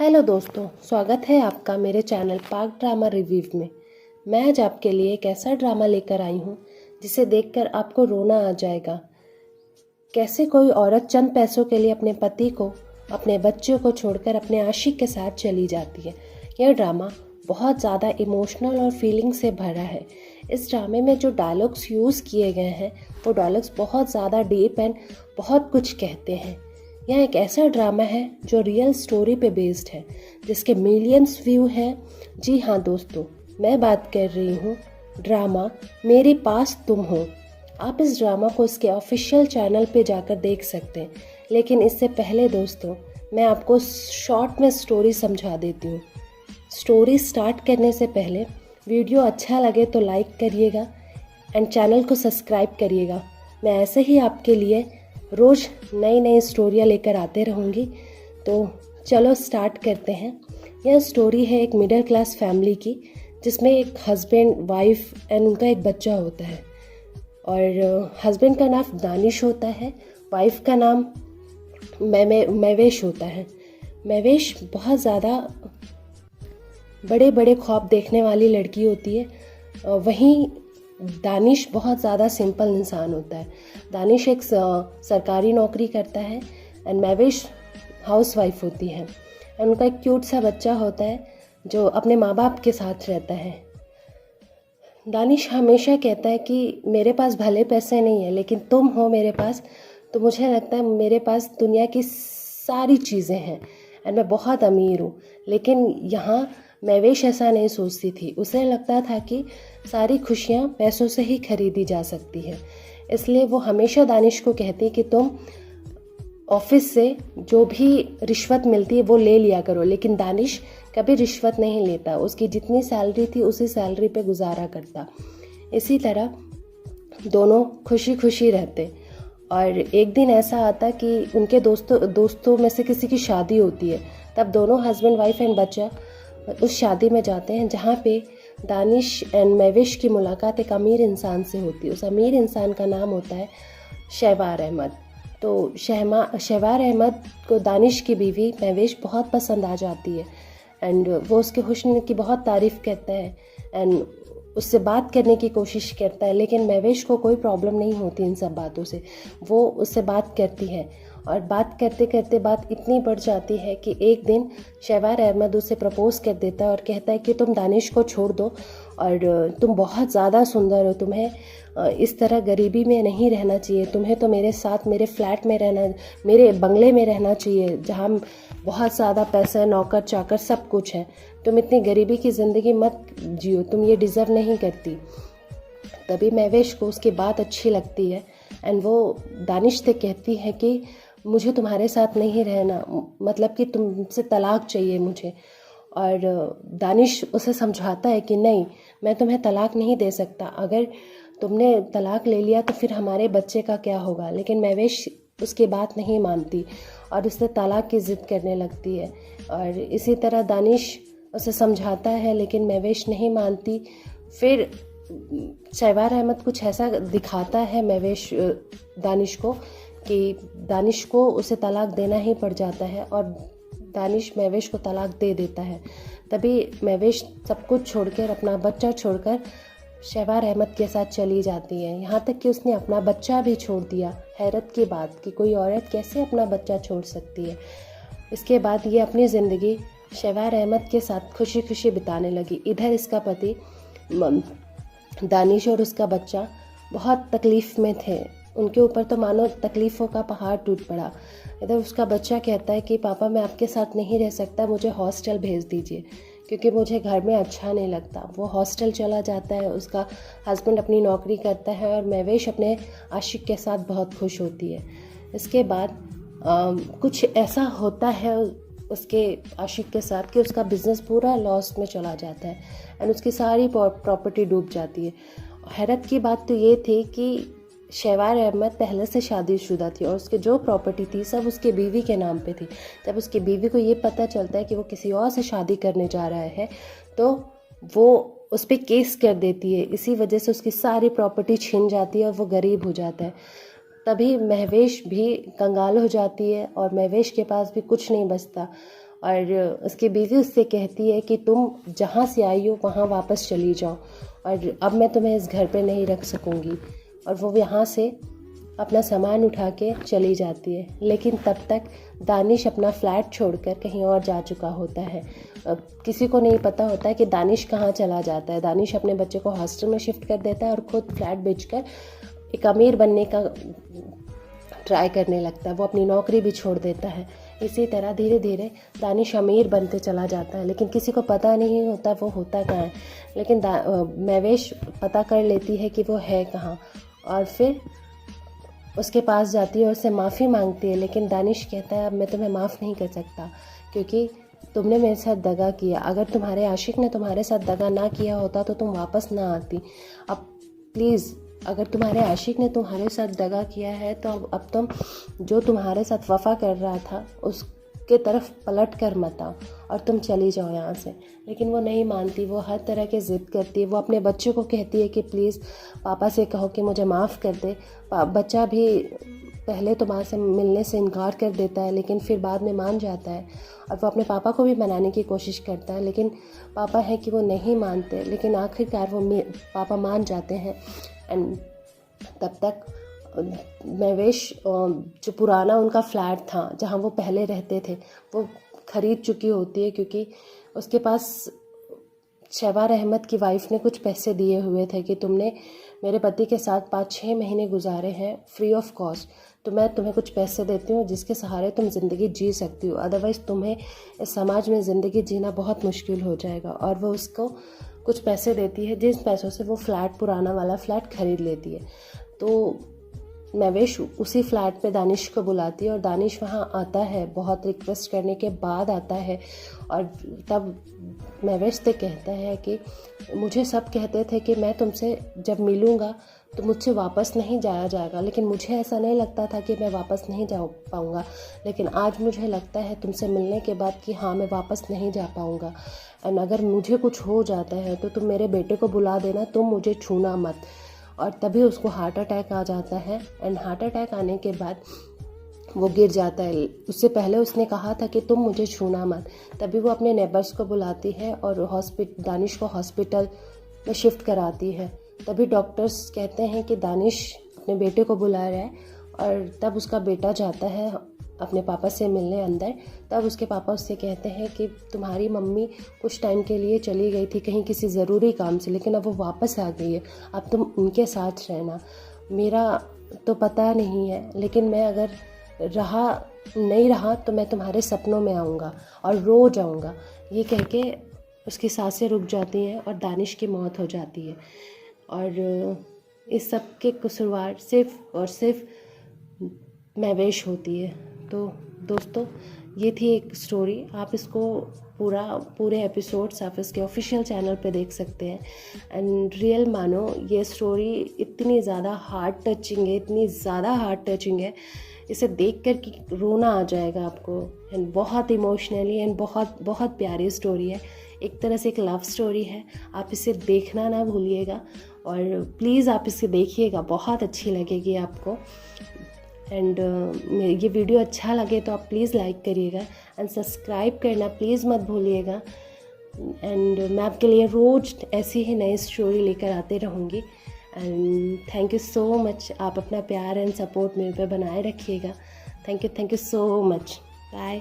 Hello दोस्तों, स्वागत है आपका मेरे चैनल पाक ड्रामा रिव्यू में। मैं आज आपके लिए एक ऐसा ड्रामा लेकर आई हूँ जिसे देखकर आपको रोना आ जाएगा। कैसे कोई औरत चंद पैसों के लिए अपने पति को, अपने बच्चों को छोड़कर अपने आशिक के साथ चली जाती है। यह ड्रामा बहुत ज़्यादा इमोशनल और फीलिंग से भरा है। इस ड्रामे में जो डायलॉग्स यूज़ किए गए हैं वो डायलॉग्स बहुत ज़्यादा डीप एंड बहुत कुछ कहते हैं। यह एक ऐसा ड्रामा है जो रियल स्टोरी पे बेस्ड है, जिसके मिलियंस व्यू हैं। जी हाँ दोस्तों, मैं बात कर रही हूँ ड्रामा मेरे पास तुम हो। आप इस ड्रामा को इसके ऑफिशियल चैनल पे जाकर देख सकते हैं, लेकिन इससे पहले दोस्तों मैं आपको शॉर्ट में स्टोरी समझा देती हूँ। स्टोरी स्टार्ट करने से पहले वीडियो अच्छा लगे तो लाइक करिएगा एंड चैनल को सब्सक्राइब करिएगा। मैं ऐसे ही आपके लिए रोज़ नई नई स्टोरियाँ लेकर आते रहूँगी। तो चलो स्टार्ट करते हैं। यह स्टोरी है एक मिडिल क्लास फैमिली की, जिसमें एक हस्बैंड, वाइफ एंड उनका एक बच्चा होता है। और हस्बैंड का नाम दानिश होता है, वाइफ का नाम मैवेश होता है। मैवेश बहुत ज़्यादा बड़े बड़े ख्वाब देखने वाली लड़की होती है, वहीं दानिश बहुत ज़्यादा सिंपल इंसान होता है। दानिश एक सरकारी नौकरी करता है एंड मैविश हाउस वाइफ होती है। एंड उनका एक क्यूट सा बच्चा होता है जो अपने माँ बाप के साथ रहता है। दानिश हमेशा कहता है कि मेरे पास भले पैसे नहीं है, लेकिन तुम हो मेरे पास, तो मुझे लगता है मेरे पास दुनिया की सारी चीज़ें हैं एंड मैं बहुत अमीर हूँ। लेकिन यहाँ मैवेश ऐसा नहीं सोचती थी। उसे लगता था कि सारी खुशियाँ पैसों से ही खरीदी जा सकती है। इसलिए वो हमेशा दानिश को कहती कि तुम ऑफिस से जो भी रिश्वत मिलती है वो ले लिया करो, लेकिन दानिश कभी रिश्वत नहीं लेता। उसकी जितनी सैलरी थी उसी सैलरी पे गुजारा करता। इसी तरह दोनों खुशी खुशी रहते। और एक दिन ऐसा आता कि उनके दोस्तों में से किसी की शादी होती है। तब दोनों हस्बैंड वाइफ एंड बच्चा उस शादी में जाते हैं, जहाँ पे दानिश एंड मैविश की मुलाकात एक अमीर इंसान से होती है। उस अमीर इंसान का नाम होता है शहवार अहमद। तो शहवार अहमद को दानिश की बीवी मैविश बहुत पसंद आ जाती है एंड वो उसके हुस्न की बहुत तारीफ़ करता है एंड उससे बात करने की कोशिश करता है। लेकिन मैविश को कोई प्रॉब्लम नहीं होती इन सब बातों से। वो उससे बात करती है और बात करते करते बात इतनी बढ़ जाती है कि एक दिन शहवार अहमद उसे प्रपोज़ कर देता है और कहता है कि तुम दानिश को छोड़ दो और तुम बहुत ज़्यादा सुंदर हो, तुम्हें इस तरह गरीबी में नहीं रहना चाहिए। तुम्हें तो मेरे साथ मेरे फ्लैट में रहना, मेरे बंगले में रहना चाहिए, जहाँ बहुत ज़्यादा पैसा, नौकर चाकर सब कुछ है। तुम इतनी गरीबी की ज़िंदगी मत जियो, तुम ये डिज़र्व नहीं करती। तभी मैवेश को उसकी बात अच्छी लगती है एंड वो दानिश से कहती है कि मुझे तुम्हारे साथ नहीं रहना, मतलब कि तुमसे तलाक चाहिए मुझे। और दानिश उसे समझाता है कि नहीं, मैं तुम्हें तलाक नहीं दे सकता। अगर तुमने तलाक ले लिया तो फिर हमारे बच्चे का क्या होगा। लेकिन मैवेश उसकी बात नहीं मानती और उससे तलाक की ज़िद करने लगती है। और इसी तरह दानिश उसे समझाता है, लेकिन मैवेश नहीं मानती। फिर शहवार अहमद कुछ ऐसा दिखाता है मैवेश दानिश को कि दानिश को उसे तलाक देना ही पड़ जाता है और दानिश मैवेश को तलाक दे देता है। तभी मैवेश सब कुछ छोड़कर, अपना बच्चा छोड़कर शहवार अहमद के साथ चली जाती है। यहाँ तक कि उसने अपना बच्चा भी छोड़ दिया। हैरत की बात कि कोई औरत कैसे अपना बच्चा छोड़ सकती है। इसके बाद ये अपनी ज़िंदगी शहवार अहमद के साथ खुशी खुशी बिताने लगी। इधर इसका पति दानिश और उसका बच्चा बहुत तकलीफ़ में थे। उनके ऊपर तो मानो तकलीफ़ों का पहाड़ टूट पड़ा। इधर उसका बच्चा कहता है कि पापा मैं आपके साथ नहीं रह सकता, मुझे हॉस्टल भेज दीजिए क्योंकि मुझे घर में अच्छा नहीं लगता। वो हॉस्टल चला जाता है। उसका हस्बैंड अपनी नौकरी करता है और मैवेश अपने आशिक के साथ बहुत खुश होती है। इसके बाद कुछ ऐसा होता है उसके आशिक के साथ कि उसका बिज़नेस पूरा लॉस में चला जाता है एंड उसकी सारी प्रॉपर्टी डूब जाती है। हैरत की बात तो ये थी कि शहवार अहमद पहले से शादीशुदा थी और उसके जो प्रॉपर्टी थी सब उसके बीवी के नाम पे थी। जब उसकी बीवी को ये पता चलता है कि वो किसी और से शादी करने जा रहा है तो वो उस पर केस कर देती है। इसी वजह से उसकी सारी प्रॉपर्टी छिन जाती है और वो गरीब हो जाता है। तभी महवेश भी कंगाल हो जाती है और महवेश के पास भी कुछ नहीं बचता और उसकी बीवी उससे कहती है कि तुम जहाँ से आई हो वहाँ वापस चली जाओ, और अब मैं तुम्हें इस घर पे नहीं रख सकूँगी। और वो यहाँ से अपना सामान उठा के चली जाती है। लेकिन तब तक दानिश अपना फ्लैट छोड़कर कहीं और जा चुका होता है। किसी को नहीं पता होता है कि दानिश कहाँ चला जाता है। दानिश अपने बच्चे को हॉस्टल में शिफ्ट कर देता है और ख़ुद फ्लैट बेचकर एक अमीर बनने का ट्राई करने लगता है। वो अपनी नौकरी भी छोड़ देता है। इसी तरह धीरे धीरे दानिश अमीर बनते चला जाता है, लेकिन किसी को पता नहीं होता वो होता कहाँ है। लेकिन महवेश पता कर लेती है कि वो है कहाँ, और फिर उसके पास जाती है और उससे माफ़ी मांगती है। लेकिन दानिश कहता है अब मैं तुम्हें माफ़ नहीं कर सकता, क्योंकि तुमने मेरे साथ दगा किया। अगर तुम्हारे आशिक ने तुम्हारे साथ दगा ना किया होता तो तुम वापस ना आती। अब प्लीज़, अगर तुम्हारे आशिक ने तुम्हारे साथ दगा किया है तो अब तुम जो तुम्हारे साथ वफ़ा कर रहा था उसके तरफ पलट कर मत आओ और तुम चली जाओ यहाँ से। लेकिन वो नहीं मानती, वो हर तरह की ज़िद करती है। वो अपने बच्चे को कहती है कि प्लीज़ पापा से कहो कि मुझे माफ़ कर दे। बच्चा भी पहले तो माँ से मिलने से इनकार कर देता है, लेकिन फिर बाद में मान जाता है। और वो अपने पापा को भी मनाने की कोशिश करता है, लेकिन पापा है कि वो नहीं मानते। लेकिन आखिरकार वो पापा मान जाते हैं। एंड तब तक महवेश जो पुराना उनका फ्लैट था जहाँ वो पहले रहते थे वो ख़रीद चुकी होती है, क्योंकि उसके पास शहबार अहमद की वाइफ ने कुछ पैसे दिए हुए थे कि तुमने मेरे पति के साथ 5-6 महीने गुजारे हैं फ्री ऑफ कॉस्ट, तो मैं तुम्हें कुछ पैसे देती हूँ जिसके सहारे तुम ज़िंदगी जी सकती हो, अदरवाइज़ तुम्हें इस समाज में ज़िंदगी जीना बहुत मुश्किल हो जाएगा। और वो उसको कुछ पैसे देती है, जिन पैसों से वो फ्लैट, पुराना वाला फ्लैट ख़रीद लेती है। तो महवेश उसी फ्लैट पे दानिश को बुलाती है और दानिश वहाँ आता है, बहुत रिक्वेस्ट करने के बाद आता है। और तब महवेश से कहता है कि मुझे सब कहते थे कि मैं तुमसे जब मिलूँगा तो मुझसे वापस नहीं जाया जाएगा, लेकिन मुझे ऐसा नहीं लगता था कि मैं वापस नहीं जा पाऊँगा। लेकिन आज मुझे लगता है तुमसे मिलने के बाद कि हाँ, मैं वापस नहीं जा पाऊँगा। एंड अगर मुझे कुछ हो जाता है तो तुम मेरे बेटे को बुला देना, तुम मुझे छूना मत। और तभी उसको हार्ट अटैक आ जाता है। एंड हार्ट अटैक आने के बाद वो गिर जाता है। उससे पहले उसने कहा था कि तुम मुझे छूना मत। तभी वो अपने नेबर्स को बुलाती है और दानिश को हॉस्पिटल में शिफ्ट कराती है। तभी डॉक्टर्स कहते हैं कि दानिश अपने बेटे को बुला रहा है, और तब उसका बेटा जाता है अपने पापा से मिलने अंदर। तब उसके पापा उससे कहते हैं कि तुम्हारी मम्मी कुछ टाइम के लिए चली गई थी कहीं किसी ज़रूरी काम से, लेकिन अब वो वापस आ गई है, अब तुम उनके साथ रहना। मेरा तो पता नहीं है, लेकिन मैं अगर नहीं रहा तो मैं तुम्हारे सपनों में आऊँगा और रोज़ आऊँगा। ये कह के उसकी सांसें रुक जाती हैं और दानिश की मौत हो जाती है। और इस सब के कसूरवार सिर्फ़ और सिर्फ महवेश होती है। तो दोस्तों, ये थी एक स्टोरी। आप इसको पूरे एपिसोड्स आप इसके ऑफिशियल चैनल पे देख सकते हैं। एंड रियल मानो, ये स्टोरी इतनी ज़्यादा हार्ट टचिंग है, इतनी ज़्यादा हार्ट टचिंग है, इसे देख कर कि रोना आ जाएगा आपको। एंड बहुत इमोशनली एंड बहुत बहुत प्यारी स्टोरी है। एक तरह से एक लव स्टोरी है। आप इसे देखना ना भूलिएगा, और प्लीज़ आप इसे देखिएगा, बहुत अच्छी लगेगी आपको। एंड ये वीडियो अच्छा लगे तो आप प्लीज़ लाइक करिएगा एंड सब्सक्राइब करना प्लीज़ मत भूलिएगा। एंड मैं आपके लिए रोज़ ऐसी ही नई स्टोरी लेकर आते रहूँगी। And thank you so much. आप अपना प्यार एंड सपोर्ट मेरे पे बनाए रखिएगा। Thank you so much. Bye.